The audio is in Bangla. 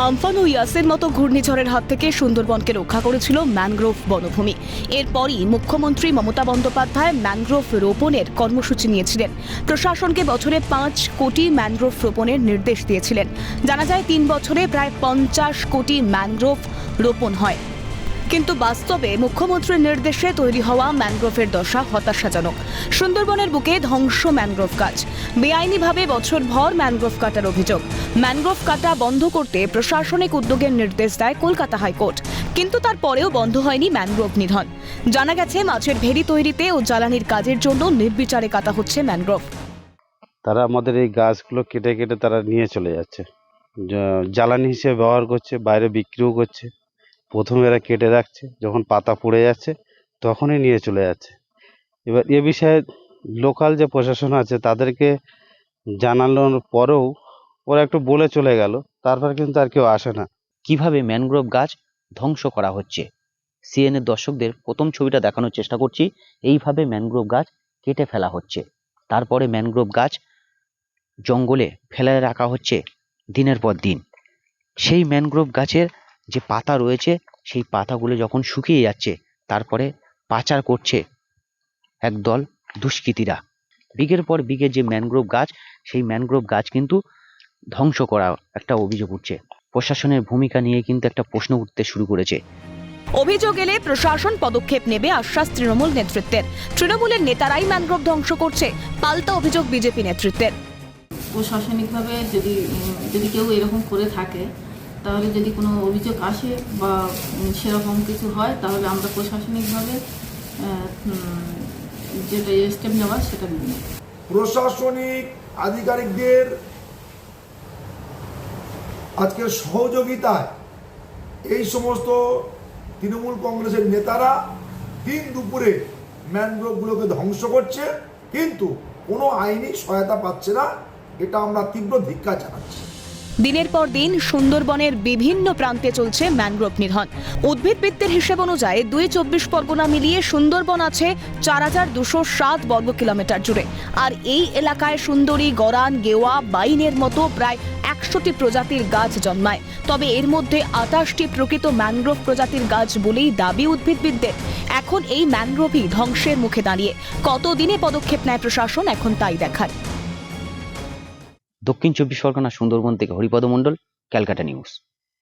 আমফান ও ইয়াসের মতো ঘূর্ণিঝড়ের হাত থেকে সুন্দরবনকে রক্ষা করেছিল ম্যানগ্রোভ বনভূমি। এরপরই মুখ্যমন্ত্রী মমতা বন্দ্যোপাধ্যায় ম্যানগ্রোভ রোপণের কর্মসূচি নিয়েছিলেন। প্রশাসনকে বছরে 5 কোটি ম্যানগ্রোভ রোপণের নির্দেশ দিয়েছিলেন। জানা যায় 3 বছরে প্রায় 50 কোটি ম্যানগ্রোভ রোপণ হয়। কিন্তু বাস্তবে মুখ্যমন্ত্রীর নির্দেশে তৈরি হওয়া ম্যানগ্রোভের দশা হতাশাজনক। সুন্দরবনের বুকে ধ্বংস ম্যানগ্রোভ গাছ, বেআইনিভাবে বছরভর ম্যানগ্রোভ কাটার অভিযোগ। ম্যানগ্রোভ কাটা বন্ধ করতে প্রশাসনিক উদ্যোগের নির্দেশ দেয় কলকাতা হাইকোর্ট, কিন্তু তারপরেও বন্ধ হয়নি ম্যানগ্রোভ নিধন। জানা গেছে মাছের ভেড়ি তৈরিতে ও জ্বালানির কাজের জন্য নির্বিচারে কাটা হচ্ছে ম্যানগ্রোভ। তারা আমাদের এই গাছগুলো কেটে কেটে তারা নিয়ে চলে যাচ্ছে, জ্বালানি হিসেবে ব্যবহার করছে, বাইরে বিক্রিও করছে। প্রথমে এরা কেটে রাখছে, যখন পাতা পড়ে যাচ্ছে তখনই নিয়ে চলে যাচ্ছে। এবার এ বিষয়ে লোকাল যে প্রশাসন আছে তাদেরকে জানানোর পরেও ওরা একটু বলে চলে গেল, তারপর কিন্তু আর কেউ আসে না। কিভাবে ম্যানগ্রোভ গাছ ধ্বংস করা হচ্ছে, সিএনএর দর্শকদের প্রথম ছবিটা দেখানোর চেষ্টা করছি। এইভাবে ম্যানগ্রোভ গাছ কেটে ফেলা হচ্ছে, তারপরে ম্যানগ্রোভ গাছ জঙ্গলে ফেলে রাখা হচ্ছে দিনের পর দিন। সেই ম্যানগ্রোভ গাছের যে পাতা রয়েছে সেই পাতাগুলো যখন শুকিয়ে যাচ্ছে, তারপরে পাচার করছে একদল দুষ্কৃতীরা। বিঘের পর বিঘে যে ম্যানগ্রোভ গাছ, সেই ম্যানগ্রোভ গাছ কিন্তু ধ্বংস করা একটা অভিযোগ উঠছে। প্রশাসনের ভূমিকা নিয়ে কিন্তু একটা প্রশ্ন উঠতে শুরু করেছে। অভিযোগ এলে প্রশাসন পদক্ষেপ নেবে আশ্বাস তৃণমূল নেতৃত্বের। তৃণমূলের নেতারাই ম্যানগ্রোভ ধ্বংস করছে, পাল্টা অভিযোগ বিজেপি নেতৃত্বের। প্রশাসনিকভাবে যদি কেউ এরকম করে থাকে, তাহলে যদি কোনো অভিযোগ আসে বা সেরকম কিছু হয়, তাহলে আমরা প্রশাসনিকভাবে যেটা স্টেপ নেওয়া সেটা নেব। প্রশাসনিক আধিকারিকদের আজকের সহযোগিতায় এই সমস্ত তৃণমূল কংগ্রেসের নেতারা দিন দুপুরে ম্যানগ্রোভগুলোকে ধ্বংস করছে, কিন্তু কোনো আইনি সহায়তা পাচ্ছে না। এটা আমরা তীব্র ধিক্কার জানাচ্ছি। দিনের পর দিন সুন্দরবনের বিভিন্ন প্রান্তে চলছে ম্যানগ্রোভ নিধন। উদ্ভিদবিদদের হিসেব অনুযায়ী 24 পরগনা মিলিয়ে সুন্দরবন আছে 4207 বর্গ কিলোমিটার জুড়ে। আর এই এলাকায় সুন্দরী, গরান, গেওয়া, বাইনের মতো প্রায় 100টি প্রজাতির গাছ জন্মায়। তবে এর মধ্যে 28টি প্রকৃত ম্যানগ্রোভ প্রজাতির গাছ বলেই দাবি উদ্ভিদবিদদের। এখন এই ম্যানগ্রোভই ধ্বংসের মুখে দাঁড়িয়ে। কতদিনে পদক্ষেপ নেয় প্রশাসন, এখন তাই দেখার। দক্ষিণ 24 পরগনা সুন্দরবন থেকে হরিপদ মণ্ডল, ক্যালকাটা নিউজ।